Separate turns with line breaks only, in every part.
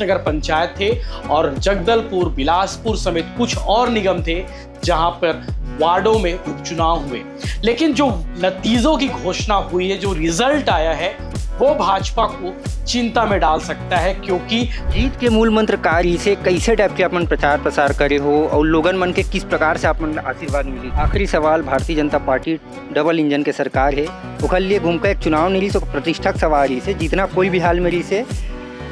नगर पंचायत थे और जगदलपुर, बिलासपुर समेत कुछ और निगम थे जहां पर वार्डों में उपचुनाव हुए। लेकिन जो नतीजों की घोषणा हुई है, जो रिजल्ट आया है, वो भाजपा को चिंता में डाल सकता है, क्योंकि
जीत के मूल मंत्र कार्य से कैसे टाइप के अपन प्रचार प्रसार करे हो और लोगन मन के किस प्रकार से अपन आशीर्वाद मिली। आखिरी सवाल, Bharatiya Janata party double engine के सरकार है, ओखर लिए घूम एक चुनाव नहीं रही तो प्रतिष्ठा सवाल रही से जीतना कोई भी हाल में रही से,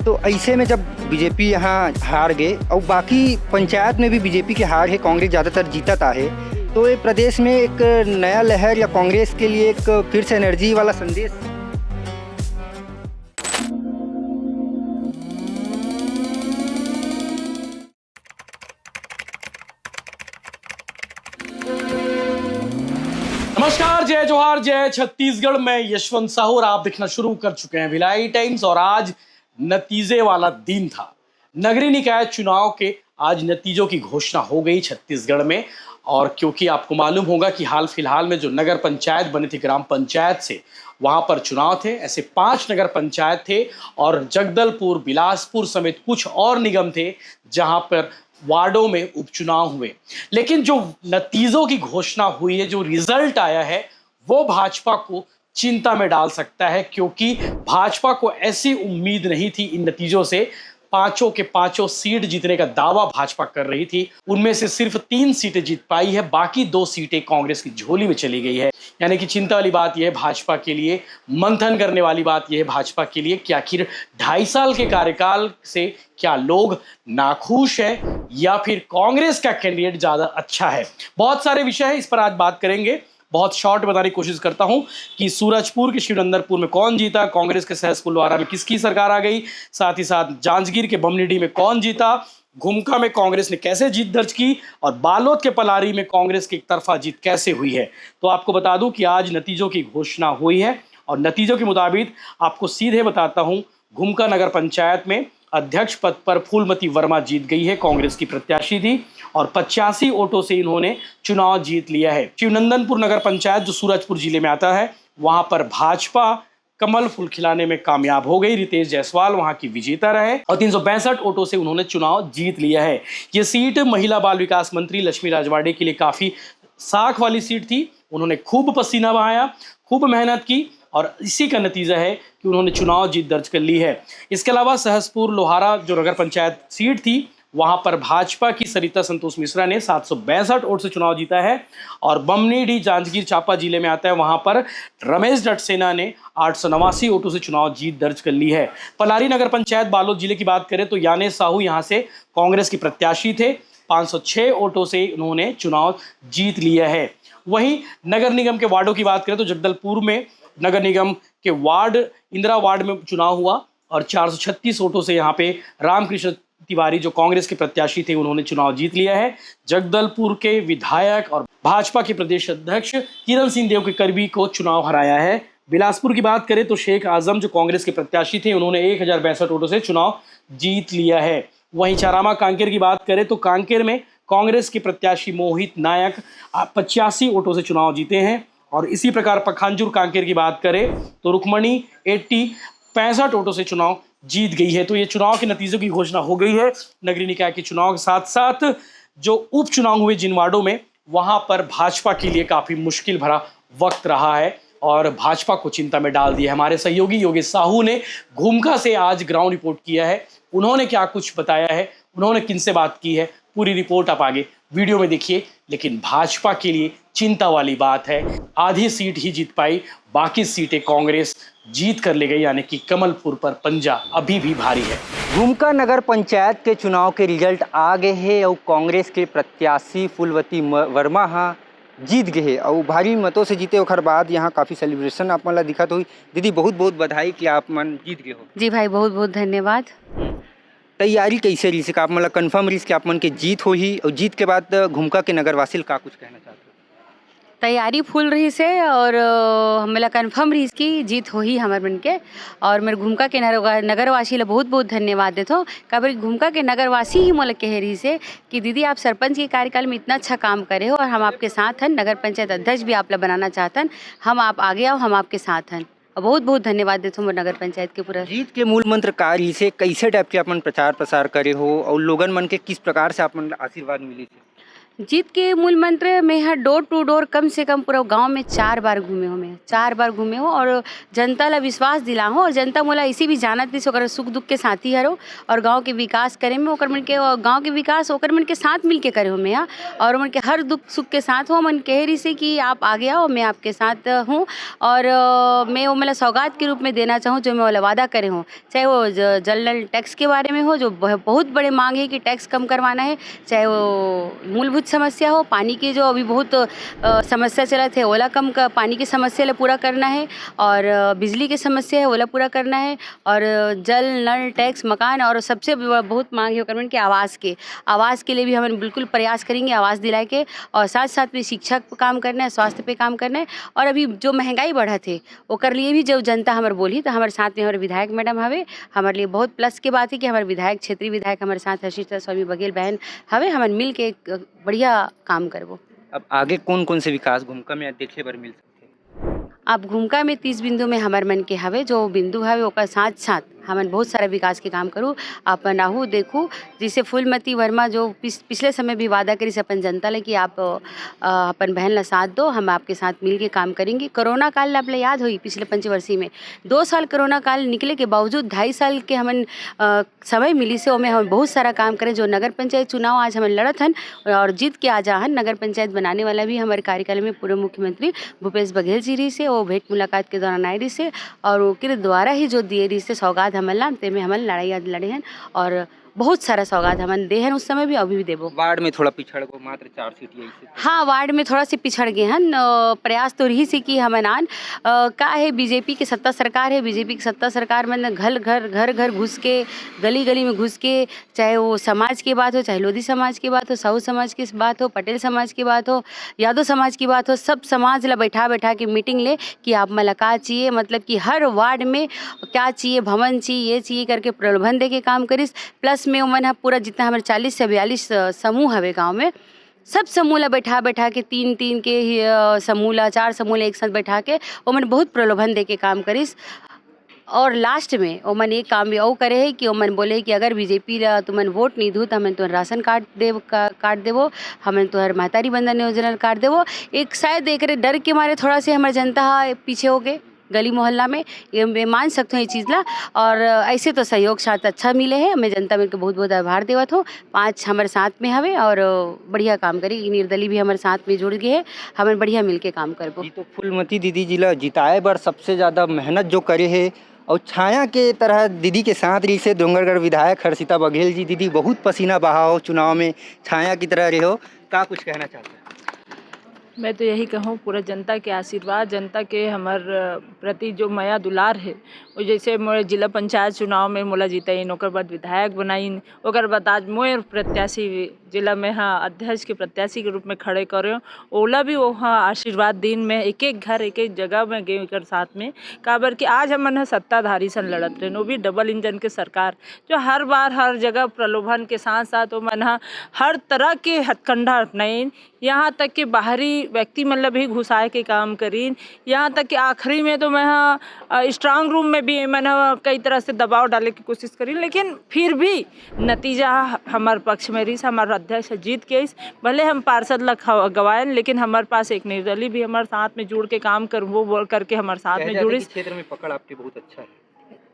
तो ऐसे में जब बीजेपी यहाँ हार गए और बाकी पंचायत में भी बीजेपी की हार है, कांग्रेस ज़्यादातर जीतता है, तो ये प्रदेश में एक नया लहर या कांग्रेस के लिए एक फिर से एनर्जी वाला संदेश।
नमस्कार, जय जोहार, जय छत्तीसगढ़। मैं यशवंत साहू और आप देखना शुरू कर चुके हैं भिलाई टाइम्स। और आज नतीजे वाला दिन था। नगरीय निकाय चुनाव के आज नतीजों की घोषणा हो गई छत्तीसगढ़ में। और क्योंकि आपको मालूम होगा कि हाल फिलहाल में जो नगर पंचायत बनी थी ग्राम पंचायत से, वहां पर चुनाव थे। ऐसे 5 नगर पंचायत थे और जगदलपुर, बिलासपुर समेत कुछ और निगम थे जहां पर वार्डों में उपचुनाव हुए। लेकिन जो नतीजों की घोषणा हुई है, जो रिजल्ट आया है, वो भाजपा को चिंता में डाल सकता है, क्योंकि भाजपा को ऐसी उम्मीद नहीं थी इन नतीजों से। 5 के 5 सीट जीतने का दावा भाजपा कर रही थी, उनमें से सिर्फ 3 सीटें जीत पाई है, बाकी 2 सीटें कांग्रेस की झोली में चली गई है। यानी कि चिंता वाली बात यह है भाजपा के लिए, मंथन करने वाली बात यह है भाजपा के लिए कि आखिर 2.5 साल के कार्यकाल से क्या लोग नाखुश हैं या फिर कांग्रेस का कैंडिडेट ज्यादा अच्छा है। बहुत सारे विषय है, इस पर आज बात करेंगे। बहुत शॉर्ट बताने की कोशिश करता हूं कि सूरजपुर के शिवनंदरपुर में कौन जीता, कांग्रेस के सहसपुरवारा में किसकी सरकार आ गई, साथ ही साथ जांजगीर के बमनीडी में कौन जीता, घुमका में कांग्रेस ने कैसे जीत दर्ज की और बालोद के पलारी में कांग्रेस की एक तरफा जीत कैसे हुई है। तो आपको बता दूं कि आज नतीजों की घोषणा हुई है और नतीजों के मुताबिक आपको सीधे बताता हूं, घुमका नगर पंचायत में अध्यक्ष पद पर फूलमती वर्मा जीत गई है, कांग्रेस की प्रत्याशी थी और 85 वोटों से इन्होंने चुनाव जीत लिया है। शिवनंदनपुर नगर पंचायत जो सूरजपुर जिले में आता है, वहां पर भाजपा कमल फूल खिलाने में कामयाब हो गई। रितेश जायसवाल वहां की विजेता रहे और 362 वोटों से उन्होंने चुनाव जीत लिया है। ये सीट महिला बाल विकास मंत्री लक्ष्मी राजवाड़े के लिए काफी साख वाली सीट थी। उन्होंने खूब पसीना बहाया, खूब मेहनत की और इसी का नतीजा है कि उन्होंने चुनाव जीत दर्ज कर ली है। इसके अलावा सहसपुर लोहारा जो नगर पंचायत सीट थी, वहां पर भाजपा की सरिता संतोष मिश्रा ने 762 वोट से चुनाव जीता है और बमनीडी जांजगीर चांपा जिले में आता है, वहां पर रमेश डटसेना ने 889 वोटों से चुनाव जीत दर्ज कर ली है। पलारी नगर पंचायत बालोद जिले की बात करें तो याने साहू यहां से कांग्रेस की प्रत्याशी थे, 506 वोटों से उन्होंने चुनाव जीत लिया है। वहीं नगर निगम के वार्डों की बात करें तो जगदलपुर में नगर निगम के वार्ड इंदिरा वार्ड में चुनाव हुआ और 436 वोटों से यहाँ पे रामकृष्ण तिवारी जो कांग्रेस के प्रत्याशी थे, उन्होंने चुनाव जीत लिया है। जगदलपुर के विधायक और भाजपा के प्रदेश अध्यक्ष किरण सिंहदेव के करीबी को चुनाव हराया है। बिलासपुर की बात करें तो शेख आजम जो कांग्रेस के प्रत्याशी थे, उन्होंने 1062 वोटों से चुनाव जीत लिया है। वहीं चारामा कांकेर की बात करें तो कांकेर में कांग्रेस के प्रत्याशी मोहित नायक 85 वोटों से चुनाव जीते हैं। और इसी प्रकार पखांजूर कांकेर की बात करें तो रुक्मणी 65 वोटों से चुनाव जीत गई है। तो ये चुनाव के नतीजों की घोषणा हो गई है। नगरीय निकाय के चुनाव के साथ साथ जो उपचुनाव हुए जिन वार्डों में, वहां पर भाजपा के लिए काफी मुश्किल भरा वक्त रहा है और भाजपा को चिंता में डाल दिया है। हमारे सहयोगी योगेश साहू ने घुमका से आज ग्राउंड रिपोर्ट किया है। उन्होंने क्या कुछ बताया है, उन्होंने किनसे बात की है, पूरी रिपोर्ट आप आगे वीडियो में देखिए। लेकिन भाजपा के लिए चिंता वाली बात है, आधी सीट ही जीत पाई, बाकी सीटें कांग्रेस जीत कर ले गई, यानी कि कमलपुर पर पंजा अभी भी भारी है।
घुमका नगर पंचायत के चुनाव के रिजल्ट आ गए हैं और कांग्रेस के प्रत्याशी फूलवती वर्मा हाँ जीत गए हैं और भारी मतों से जीते। ओखर बाद यहाँ काफ़ी सेलिब्रेशन आप मन ला दिखत हुई। दीदी बहुत बहुत बधाई कि आप मन जीत गए हो।
जी भाई, बहुत बहुत धन्यवाद।
तैयारी कैसे रही से आप मन ला कन्फर्म रही कि आप मन के जीत हो ही, और जीत के बाद घुमका के नगरवासी का कुछ कहना चाहते हो?
तैयारी फुल रही से और हमें कन्फर्म रही कि जीत हो ही हमारे मन के। और मेरे घुमका के नगरवासी ला बहुत बहुत धन्यवाद देते हो। कभी घुमका के नगरवासी ही मोला कह रही से कि दीदी आप सरपंच के कार्यकाल में इतना अच्छा काम करे हो और हम आपके साथ हैं। नगर पंचायत अध्यक्ष भी आप ला बनाना चाहते हैं, हम आप आगे आओ, हम आपके साथ हैं। और बहुत बहुत धन्यवाद देते हो नगर पंचायत के पूरा।
जीत के मूल मंत्र कार्य से कैसे टाइप के अपन प्रचार प्रसार करे हो और लोगन मन के किस प्रकार से अपन आशीर्वाद मिली थे?
जीत के मूल मंत्र में है डोर टू डोर कम से कम पूरा गांव में 4 बार घूमे हो, मैं 4 बार घूमे हो और जनता ला विश्वास दिला हो और जनता मोला इसी भी जानत दिस ओकर सुख दुख के साथी हरो और गांव के विकास करे में ओकर मन के गांव के विकास ओकर मन के साथ मिल के करे हो मैं और मन के हर दुख सुख के साथ हो। मन कह रही से कि आप आगे आओ, मैं आपके साथ हूँ और मैं वो मतलब सौगात के रूप में देना चाहूँ जो मैं वाला वादा करे हूँ, चाहे वो जल नल टैक्स के बारे में हो जो बहुत बड़े मांग है कि टैक्स कम करवाना है, चाहे वो मूलभूत समस्या हो, पानी की जो अभी बहुत समस्या चला थे ओला कम का पानी की समस्या ला पूरा करना है और बिजली की समस्या है ओला पूरा करना है और जल नल टैक्स मकान और सबसे बहुत मांग है ओकर के आवास के लिए भी हम बिल्कुल प्रयास करेंगे आवास दिलाए के और साथ साथ में शिक्षा पे काम करना है, स्वास्थ्य पे काम करना है और अभी जो महंगाई बढ़ा थे ओकर लिए भी जो जनता हमारे बोली तो हमारे साथ में हमारे विधायक मैडम हवे, हमारे लिए बहुत प्लस के बात है कि हमारे विधायक क्षेत्रीय विधायक हमारे साथ हर्षिता स्वामी बघेल बहन हवे, हमारे मिल के बढ़िया काम करबो।
अब आगे कौन कौन से विकास घूमका में देखे बर मिल सकते?
अब घूमका में 30 बिंदु में हमारे मन के हवे जो बिंदु हवे ओकर साथ साथ हमन बहुत सारा विकास के काम करूँ अपन आहू देखूँ जिसे फूलमती वर्मा जो पिछले समय भी वादा करी से अपन जनता ले कि आप अपन बहन ला साथ दो, हम आपके साथ मिल के काम करेंगे। कोरोना काल आपले याद हुई पिछले पंचवर्षीय में 2 साल कोरोना काल निकले के बावजूद 2.5 साल के हमन समय मिली से ओमें हम बहुत सारा काम करें। जो नगर पंचायत चुनाव आज हमन लड़त हन और जीत के आज हन नगर पंचायत बनाने वाला भी हमारे कार्यकाल में पूर्व मुख्यमंत्री भूपेश बघेल जी रही से वो भेंट मुलाकात के दौरान आई रही से और ओके द्वारा ही जो दिए रही से सौगात हमन ला ते में हमन लड़ाई लड़े हैं और बहुत सारा सौगात हमन दे हैं उस समय भी अभी भी देबो।
वार्ड में थोड़ा पिछड़ गो मात्र 4 सीट यही से।
हाँ वार्ड में थोड़ा सी पिछड़ गए हैं, प्रयास तो रही से कि हमन आन का है बीजेपी की सत्ता सरकार है, बीजेपी की सत्ता सरकार में घर घर घुस के गली गली में घुस के चाहे वो समाज की बात हो, चाहे लोधी समाज की बात हो, साहू समाज की बात हो, पटेल समाज की बात हो, यादव समाज की बात हो, सब समाज ला बैठा के मीटिंग ले कि आप मला का चाहिए, मतलब कि हर वार्ड में क्या चाहिए, भवन चाहिए, ये चाहिए करके प्रलोभन दे के काम करिस। प्लस में उमन पूरा जितना हमारे 40 से 42 समूह हवे गाँव में सब समूह ला बैठा के 3 के समूह ला 4 समूह ला एक साथ बैठा के ओमन बहुत प्रलोभन दे के काम करिस और लास्ट में ओमन एक काम भी और करे है कि ओमन बोले कि अगर बीजेपी ला तुमन वोट नहीं दू तो हमें तुम राशन कार्ड देवो, हमें तुहर महतारी बंधन योजना कार्ड देवो। एक शायद एक डर के मारे थोड़ा से हमारे जनता पीछे हो गए गली मोहल्ला में, ये मैं मान सकते हैं ये चीज़ ला और ऐसे तो सहयोग साथ अच्छा मिले है। मैं जनता में बहुत बहुत आभार देवत हूँ। 5 हमारे साथ में हवे और बढ़िया काम करी, निर्दलीय भी हमारे साथ में जुड़ गए है, हमें बढ़िया मिल के काम करबो।
जी तो फूलमती दीदी जी ला जिताए बर सबसे ज़्यादा मेहनत जो करे है और छाया के तरह दीदी के साथ रही से डोंगरगढ़ विधायक हर्षिता बघेल जी, दीदी बहुत पसीना बहाओ चुनाव में छाया की तरह रहो, का कुछ कहना चाहते हैं?
मैं तो यही कहूँ पूरा जनता के आशीर्वाद, जनता के हमार प्रति जो माया दुलार है वो जैसे मोर जिला पंचायत चुनाव में मोला जीतईन, ओकर बाद विधायक बनाइन, ओकर बाद आज मोर प्रत्याशी जिला में हाँ अध्यक्ष के प्रत्याशी के रूप में खड़े करे ओला भी वो हाँ आशीर्वाद दिन में एक घर एक जगह में गए कर साथ में काबर कि आज हमन है सत्ताधारी सन लड़त रहे, वो भी डबल इंजन के सरकार जो हर बार हर जगह प्रलोभन के साथ साथ वो मन हर तरह के हथकंडा अपनाइन, यहाँ तक कि बाहरी व्यक्ति मतलब भी घुसाए के काम करीन, यहाँ तक कि आखिरी में तो मैं स्ट्रांग रूम में भी मैंने कई तरह से दबाव डालने की कोशिश करी, लेकिन फिर भी नतीजा हमारे पक्ष में रही। हमारा अध्यक्ष जीत के भले हम पार्षद ला गवाएं, लेकिन हमारे पास एक निर्दलीय भी हमारे साथ में जुड़ के काम कर वो बोल करके हमारे साथ में जुड़ी।
क्षेत्र में पकड़ आपकी बहुत अच्छा है।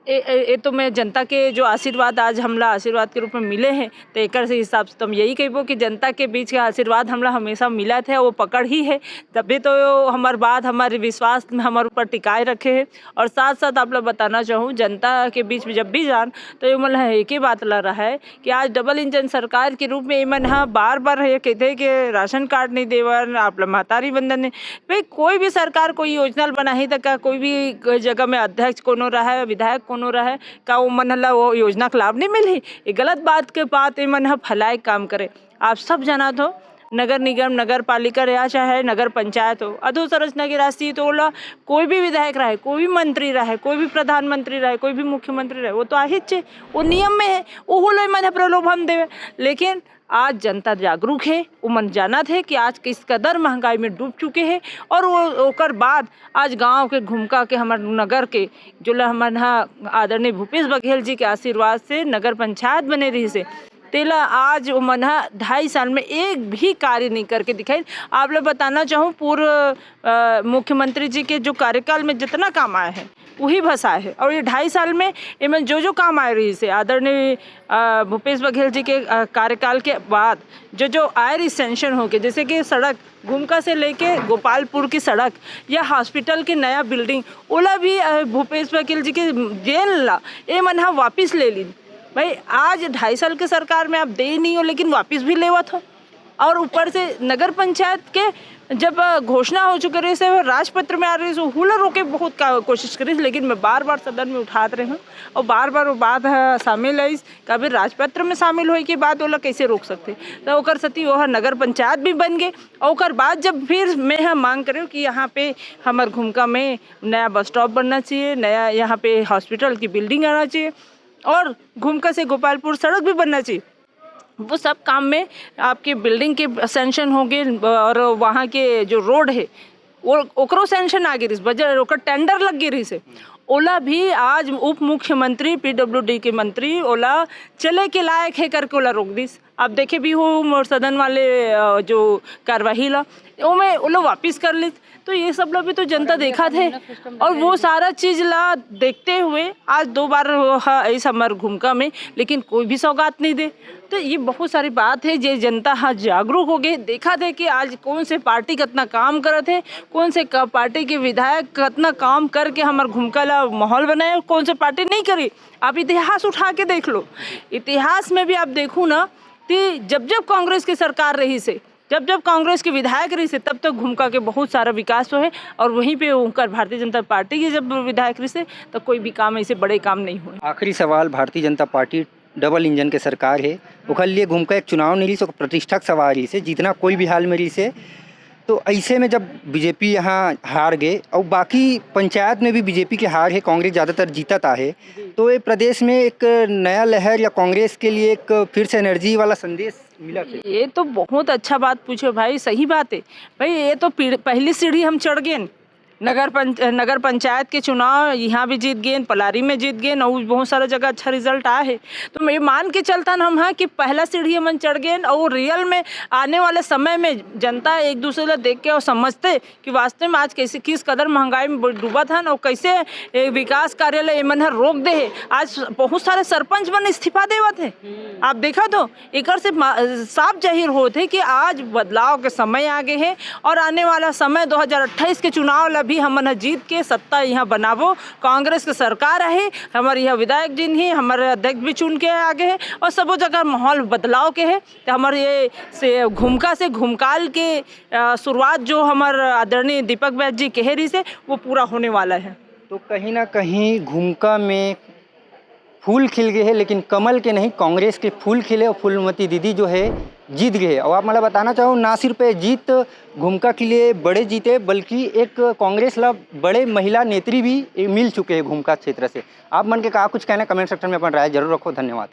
ये तो मैं जनता के जो आशीर्वाद आज हमला आशीर्वाद के रूप में मिले हैं तो एक से हिसाब से तुम यही कहबो कि जनता के बीच का आशीर्वाद हमला हमेशा मिला था, वो पकड़ ही है, तभी तो हमारे बात हमारे विश्वास में हमारे ऊपर टिकाए रखे हैं। और साथ साथ आप लोग बताना चाहूँ जनता के बीच में जब भी जान तो ये मतलब एक ही बात ला रहा है कि आज डबल इंजन सरकार के रूप में मन हाँ बार बार ये कहते हैं कि राशन कार्ड नहीं देवन, आप लोग महतारी बंधन नहीं, भाई कोई भी सरकार कोई योजना बना ही तक कोई भी जगह में अध्यक्ष कोनो रहा है विधायक कोनो रहा है का वो मन ला वो योजना का लाभ नहीं मिली, ये गलत बात के बात ये मन फैलाए काम करे। आप सब जाना तो नगर निगम, नगर पालिका रहा चाहे नगर पंचायत हो, अधोसंरचना की राशि तो ओला कोई भी विधायक रहे, कोई भी मंत्री रहे, कोई भी प्रधानमंत्री रहे, कोई भी मुख्यमंत्री रहे, वो तो आहिच है, वो नियम में है, वो लोग मन प्रलोभन देवे। लेकिन आज जनता जागरूक है, वो मन जाना थे कि आज किस कदर महंगाई में डूब चुके हैं। और वो ओकर बाद आज गांव के घुमका के हमारे नगर के जो हमारे यहाँ आदरणीय भूपेश बघेल जी के आशीर्वाद से नगर पंचायत बने रही से तेला आज वो मन 2.5 साल में एक भी कार्य नहीं करके दिखाई। आप लोग बताना चाहूँ पूर्व मुख्यमंत्री जी के जो कार्यकाल में जितना काम आया है वही बस आए है, और ये 2.5 साल में इनमें जो काम आ रही से आदरणीय भूपेश बघेल जी के कार्यकाल के बाद जो आय रही सेंशन हो के, जैसे कि सड़क घुमका से लेके गोपालपुर की सड़क या हॉस्पिटल की नया बिल्डिंग ओला भी भूपेश बघेल जी के देन ला ये मन वापिस ले ली। भाई आज 2.5 साल के सरकार में आप दे ही नहीं हो, लेकिन वापस भी लेवत हो। और ऊपर से नगर पंचायत के जब घोषणा हो चुके रही से राजपत्र में आ रही से हुला रोके बहुत कोशिश करी, लेकिन मैं बार बार सदन में उठाते रही हूँ और बार बार वो बात शामिल है कभी राजपत्र में शामिल हो के बाद वो कैसे रोक सकते। तो ओकर सती वह नगर पंचायत भी बन गए। और ओकर बाद जब फिर मैं हम मांग कर कि यहाँ पे हमारे घुमका में नया बस स्टॉप बनना चाहिए, नया यहाँ पे हॉस्पिटल की बिल्डिंग आना चाहिए और घुमका से गोपालपुर सड़क भी बनना चाहिए, वो सब काम में आपके बिल्डिंग के सेंशन होंगे और वहाँ के जो रोड है वो ओकरो सेंशन आ गई, बजट ओकर टेंडर लग गई से। ओला भी आज उप मुख्यमंत्री PWD के मंत्री ओला चले के लायक है करके ओला रोक दिस। आप देखे भी हो सदन वाले जो कार्यवाही ला वो में वो लोग वापिस कर ली। तो ये सब लोग भी तो जनता देखा थे और वो सारा चीज़ ला देखते हुए आज 2 बार ऐसा हमारे घुमका में, लेकिन कोई भी सौगात नहीं दे। तो ये बहुत सारी बात है जो जनता हाँ जागरूक हो गए, देखा थे कि आज कौन से पार्टी कितना काम करे थे, कौन से पार्टी के विधायक कितना काम करके हमारे घुमका ला माहौल बनाए, कौन से पार्टी नहीं करी। आप इतिहास उठा के देख लो, इतिहास में भी आप देखो ना कि जब कांग्रेस की सरकार रही से, जब कांग्रेस के विधायक रही से, तब तक घुमका के बहुत सारा विकास हुए। और वहीं पे उनका भारतीय जनता पार्टी के जब विधायक रही से तो कोई भी काम ऐसे बड़े काम नहीं हुए।
आखिरी सवाल, Bharatiya Janata party double engine के सरकार है, ओकर लिए घुमका एक चुनाव नहीं रही से, प्रतिष्ठा सवाल रही से, जीतना कोई भी हाल में रही से। तो ऐसे में जब बीजेपी यहाँ हार गए और बाकी पंचायत में भी बीजेपी की हार है, कांग्रेस ज़्यादातर जीतता है, तो ये प्रदेश में एक नया लहर या कांग्रेस के लिए एक फिर से एनर्जी वाला संदेश मिला।
ये तो बहुत अच्छा बात पूछो भाई, सही बात है भाई। ये तो पहली सीढ़ी हम चढ़ गए। नगर पंचायत के चुनाव यहाँ भी जीत गए, पलारी में जीत गए और बहुत सारा जगह अच्छा रिजल्ट आया है। तो मैं मान के चलता हम हाँ कि पहला सीढ़ी हम चढ़ गए और रियल में आने वाले समय में जनता एक दूसरे को देख के और समझते कि वास्तव में आज कैसे किस कदर महंगाई में डूबा था और कैसे विकास कार्यालय मन रोक दे है। आज बहुत सारे सरपंच मन इस्तीफा देवत है। आप देखा तो एक से साफ जाहिर होते कि आज बदलाव के समय आ गए हैं और आने वाला समय 2028 के चुनाव भी हम जीत के सत्ता यहाँ बनाबो। कांग्रेस की सरकार है, हमारे यहाँ विधायक जी ही हमारे अध्यक्ष भी चुन के आगे है और सबो जगह माहौल बदलाव के है। तो हमारे ये से घुमका से घुमकाल के शुरुआत जो हमारे आदरणीय दीपक बैद जी कह रही से वो पूरा होने वाला है।
तो कहीं ना कहीं घुमका में फूल खिल गए हैं, लेकिन कमल के नहीं, कांग्रेस के फूल खिले और फूलमती दीदी जो है जीत गए। और आप मतलब बताना चाहो ना सिर्फ जीत घुमका के लिए बड़े जीते, बल्कि एक कांग्रेस ला बड़े महिला नेत्री भी मिल चुके हैं घुमका क्षेत्र से। आप मन के कहा कुछ कहना कमेंट सेक्शन में अपन राय जरूर रखो। धन्यवाद।